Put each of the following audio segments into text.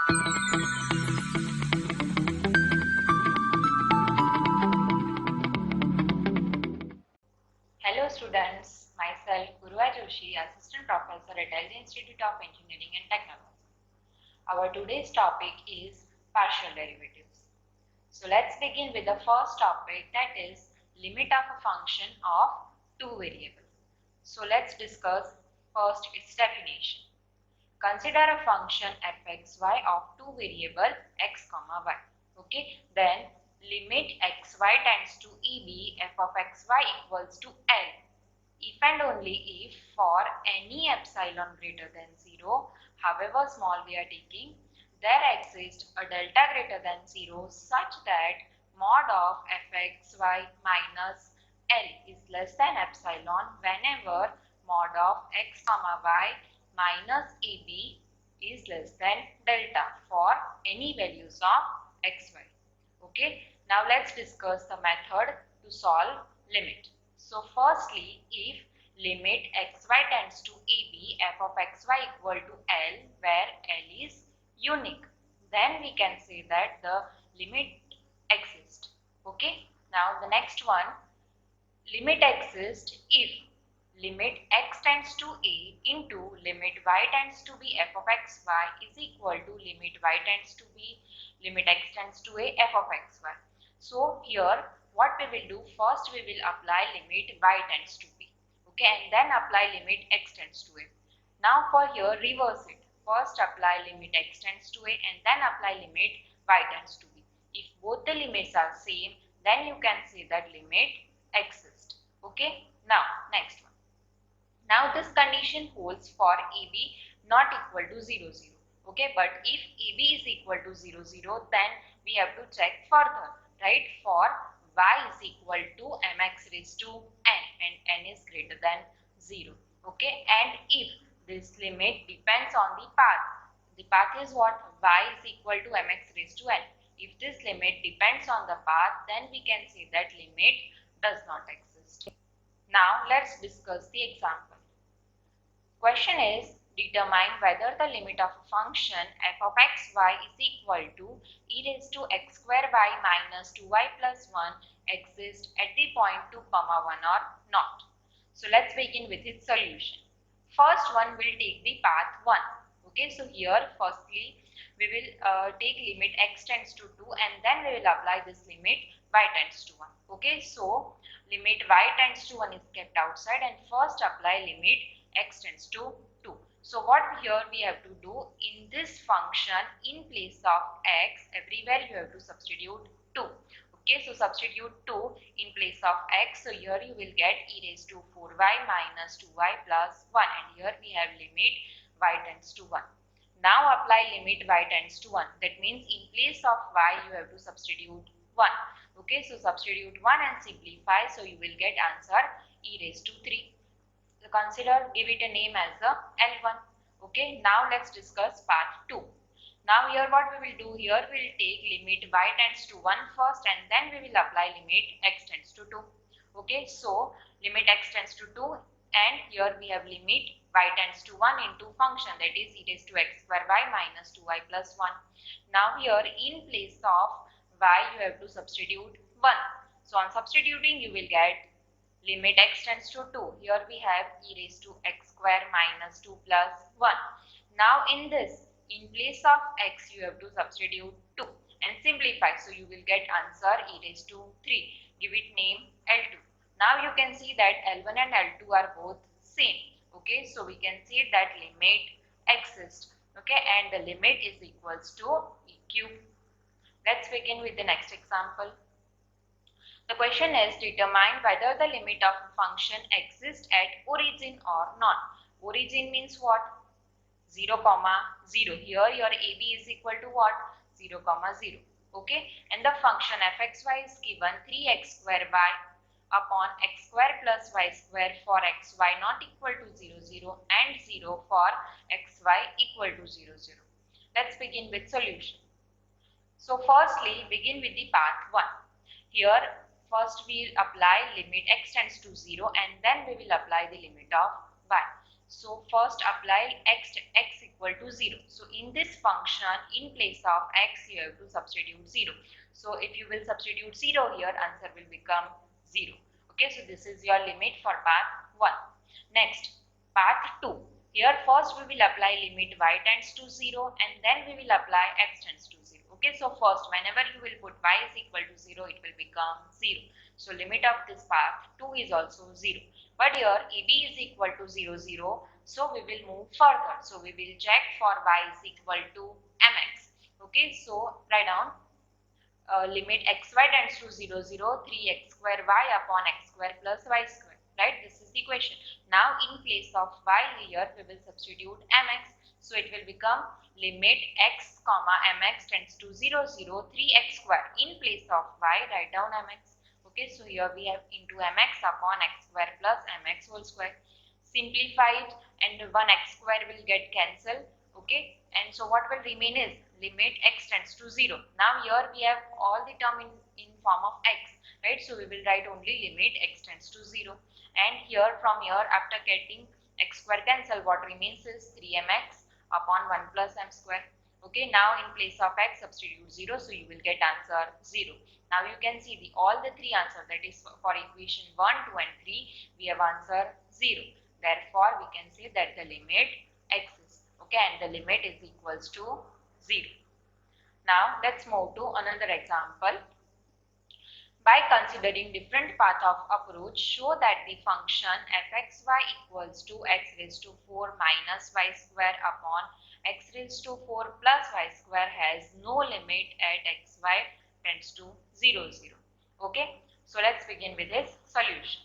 Hello students, myself Purva Joshi, Assistant Professor at Delhi Institute of Engineering and Technology. Our today's topic is partial derivatives. So let's begin with the first topic, that is limit of a function of two variables. So let's discuss first its definition. Consider a function fxy of two variable x comma y. Okay, then limit xy tends to eb f of xy equals to L if and only if for any epsilon greater than 0, however small we are taking, there exists a delta greater than 0 such that mod of fxy minus L is less than epsilon whenever mod of x comma y minus ab is less than delta for any values of xy. Okay, now let's discuss the method to solve limit. So firstly, if limit xy tends to ab f of xy equal to L where L is unique, then we can say that the limit exists. Okay, now the next one, limit exists if limit x tends to a into limit y tends to b f of xy is equal to limit y tends to b limit x tends to a f of xy. So here what we will do, first we will apply limit y tends to b, okay, and then apply limit x tends to a. Now for here reverse it, first apply limit x tends to a and then apply limit y tends to b. If both the limits are same, then you can say that limit exists. Okay, now next one. Now this condition holds for AB not equal to 0, 0. Okay, but if AB is equal to 0, 0, then we have to check further, right? For y is equal to mx raised to n and n is greater than 0. Okay, and if this limit depends on the path is what? Y is equal to mx raised to n. If this limit depends on the path, then we can say that limit does not exist. Now let's discuss the example. Question is, determine whether the limit of a function f of xy is equal to e raised to x square y minus 2y plus 1 exists at the point 2, 1 or not. So let's begin with its solution. First one will take the path 1. Okay, so here firstly we will take limit x tends to 2 and then we will apply this limit y tends to 1. Okay, so limit y tends to 1 is kept outside and first apply limit x tends to 2. So what here we have to do, in this function in place of x everywhere you have to substitute 2. Okay, so substitute 2 in place of x, so here you will get e raised to 4y minus 2y plus 1 and here we have limit y tends to 1. Now apply limit y tends to 1, that means in place of y you have to substitute 1. Okay, so substitute 1 and simplify, so you will get answer e raised to 3. So consider, give it a name as the L1. Okay, now let's discuss part 2. Now here what we will do, here we will take limit y tends to 1 first and then we will apply limit x tends to 2. Okay, so limit x tends to 2 and here we have limit y tends to 1 into function, that is e raised to x square y minus 2y plus 1. Now here in place of y you have to substitute 1. So on substituting you will get limit x tends to 2. Here we have e raised to x square minus 2 plus 1. Now in this, in place of x you have to substitute 2 and simplify. So you will get answer e raised to 3. Give it name L2. Now you can see that L1 and L2 are both same. Okay, so we can see that limit exists. Okay, and the limit is equals to e cube. Let's begin with the next example. The question is, determine whether the limit of a function exists at origin or not. Origin means what? 0, 0. Here your AB is equal to what? 0, 0. Okay, and the function fxy is given 3x square y upon x square plus y square for xy not equal to 0, 0 and 0 for xy equal to 0, 0. Let's begin with solution. So firstly, begin with the part 1. Here first we will apply limit x tends to 0 and then we will apply the limit of y. So first apply x equal to 0. So in this function, in place of x, you have to substitute 0. So if you will substitute 0 here, answer will become 0. Okay, so this is your limit for path 1. Next, path 2. Here first we will apply limit y tends to 0 and then we will apply x tends to 0. Okay, so first whenever you will put y is equal to 0, it will become 0. So limit of this path 2 is also 0. But here AB is equal to 0, 0. So we will move further. So we will check for y is equal to mx. Okay, so write down limit xy tends to 0, 0, 3x square y upon x square plus y square. Right, this is the equation. Now in place of y here we will substitute mx. So it will become limit x comma mx tends to 0, 0, 3x square. In place of y, write down mx. Okay, so here we have into mx upon x square plus mx whole square. Simplify it and 1x square will get cancelled. Okay, and so what will remain is limit x tends to 0. Now here we have all the term in form of x, right? So we will write only limit x tends to 0. And here from here, after getting x square cancel, what remains is 3mx upon 1 plus m square. Okay, now in place of x substitute 0, so you will get answer 0. Now you can see all the three answers, that is for equation 1, 2 and 3, we have answer 0. Therefore, we can say that the limit exists. Okay, and the limit is equals to 0. Now let's move to another example. By considering different path of approach, show that the function fxy equals to x raised to 4 minus y square upon x raised to 4 plus y square has no limit at xy tends to 0, 0. Okay, so let's begin with its solution.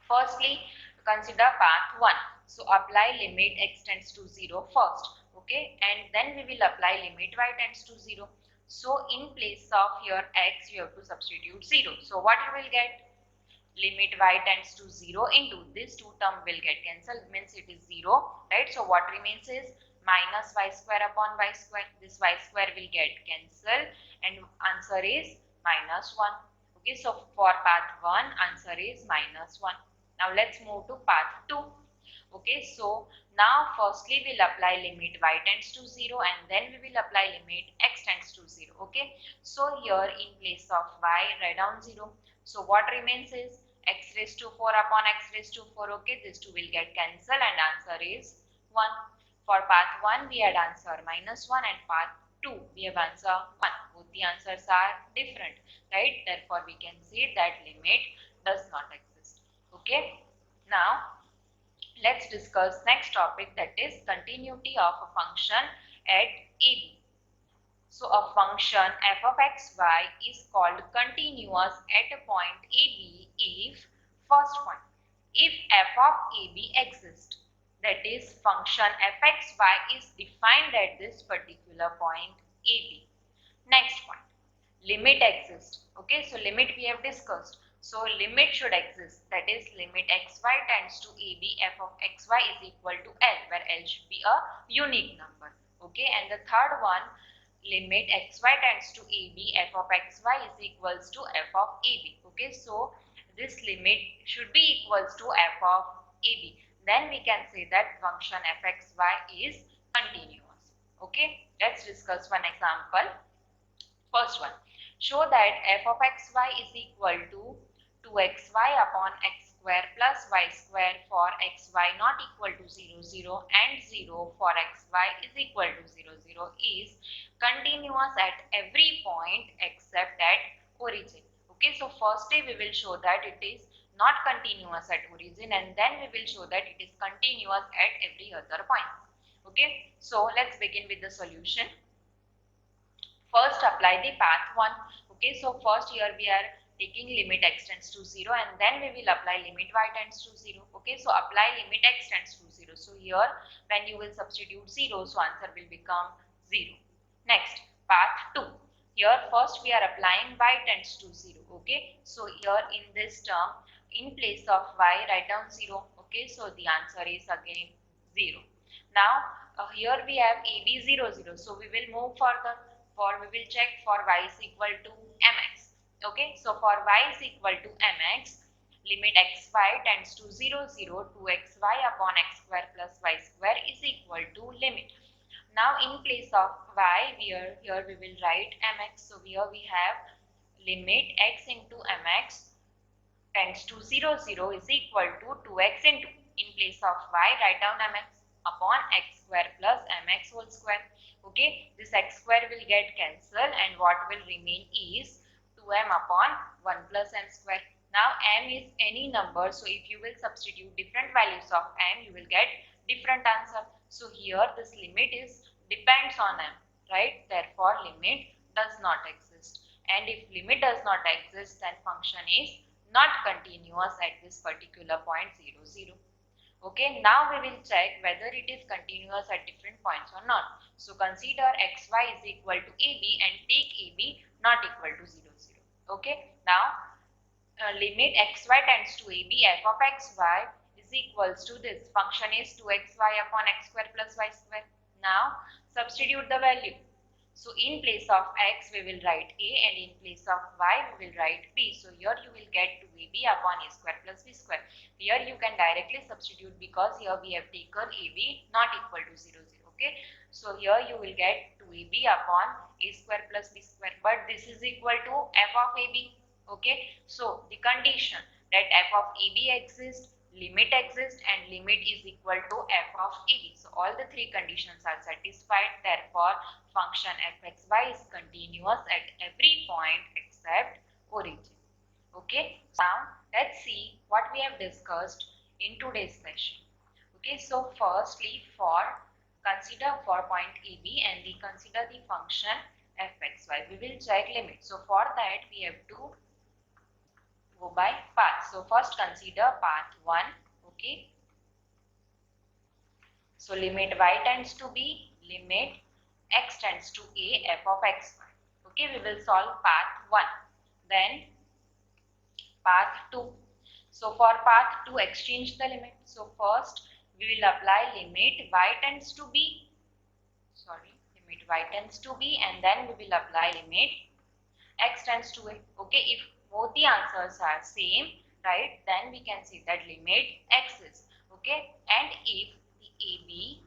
Firstly, consider path 1. So apply limit x tends to 0 first. Okay, and then we will apply limit y tends to 0. So in place of your x, you have to substitute 0. So what you will get? Limit y tends to 0 into this two term will get cancelled, means it is 0, right? So what remains is minus y square upon y square. This y square will get cancelled and answer is minus 1. Okay, so for path 1, answer is minus 1. Now let's move to path 2. Okay, so now firstly we'll apply limit y tends to 0 and then we will apply limit x tends to 0. Okay, so here in place of y, write down 0. So what remains is x raised to 4 upon x raised to 4. Okay, these two will get cancelled and answer is 1. For path 1 we had answer minus 1 and path 2 we have answer 1. Both the answers are different, right? Therefore we can say that limit does not exist. Okay, now let's discuss next topic, that is continuity of a function at AB. So a function f of xy is called continuous at a point AB if, first point, if f of AB exists, that is function fxy is defined at this particular point AB. Next point, limit exists. Okay, so limit we have discussed. So limit should exist, that is limit xy tends to AB, f of xy is equal to L, where L should be a unique number. Okay, and the third one, limit xy tends to AB, f of xy is equals to f of AB. Okay, so this limit should be equals to f of AB. Then we can say that function fxy is continuous. Okay, let's discuss one example. First one, show that f of xy is equal to 2xy upon x square plus y square for xy not equal to 0, 0 and 0 for xy is equal to 0, 0 is continuous at every point except at origin. Okay, so firstly we will show that it is not continuous at origin and then we will show that it is continuous at every other point. Okay, so let's begin with the solution. First apply the path 1. Okay, so first here we are taking limit x tends to 0 and then we will apply limit y tends to 0. Okay, so apply limit x tends to 0. So here when you will substitute 0, so answer will become 0. Next, path 2. Here first we are applying y tends to 0. Okay, so here in this term, in place of y, write down 0. Okay, so the answer is again 0. Now here we have AB 0, 0. So we will move further. We will check for y is equal to mx. Okay, so for y is equal to mx, limit xy tends to 0, 0, 2xy upon x square plus y square is equal to limit. Now in place of y, here we will write mx. So here we have limit x into mx tends to 0, 0 is equal to 2x into, in place of y, write down mx upon x square plus mx whole square. Okay, this x square will get cancelled and what will remain is 2m upon 1 plus m square. Now m is any number, so if you will substitute different values of m, you will get different answer. So here this limit is depends on m, right? Therefore limit does not exist. And if limit does not exist, then function is not continuous at this particular point 0, 0. Okay, now we will check whether it is continuous at different points or not. So consider xy is equal to ab and take ab not equal to 0, 0. Okay, now limit xy tends to ab, f of xy is equals to this function is 2xy upon x square plus y square. Now substitute the value. So in place of x we will write a and in place of y we will write b. So here you will get 2ab upon a square plus b square. Here you can directly substitute because here we have taken ab not equal to 0, 0. Okay. So here you will get 2ab upon a square plus b square. But this is equal to f of ab. Okay. So the condition that f of ab exists, limit exists and limit is equal to f of ab. So all the three conditions are satisfied. Therefore function fxy is continuous at every point except origin. Okay, now let's see what we have discussed in today's session. Okay, so firstly consider for point AB and we consider the function fxy. We will check limit. So for that we have to go by path. So first consider path 1. Okay, so limit y tends to b, limit x tends to a, f of x. Okay, we will solve path 1. Then path 2. So for path 2, exchange the limit. So first we will apply limit y tends to b, limit y tends to b, and then we will apply limit x tends to a. Okay, if both the answers are same, right, then we can say that limit x is. Okay, and if the ab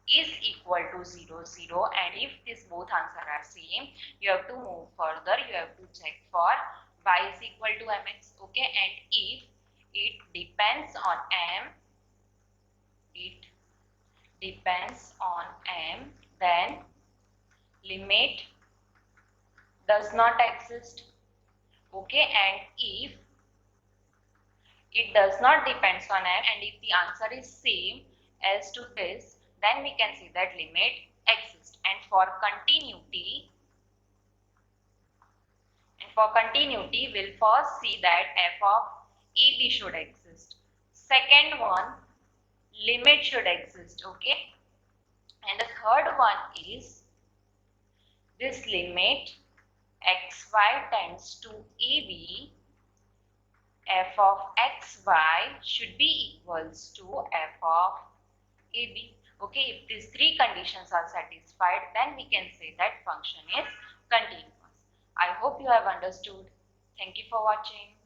is equal to 0, 0 and if these both answers are same, you have to move further. You have to check for y is equal to mx. Okay, and if it depends on m, then limit does not exist. Okay, and if it does not depends on m and if the answer is same as to this, then we can say that limit exists. And for continuity, we'll first see that f of ab should exist. Second one, limit should exist. Okay, and the third one is this limit xy tends to ab, f of xy should be equals to f of ab. Okay, if these three conditions are satisfied, then we can say that function is continuous. I hope you have understood. Thank you for watching.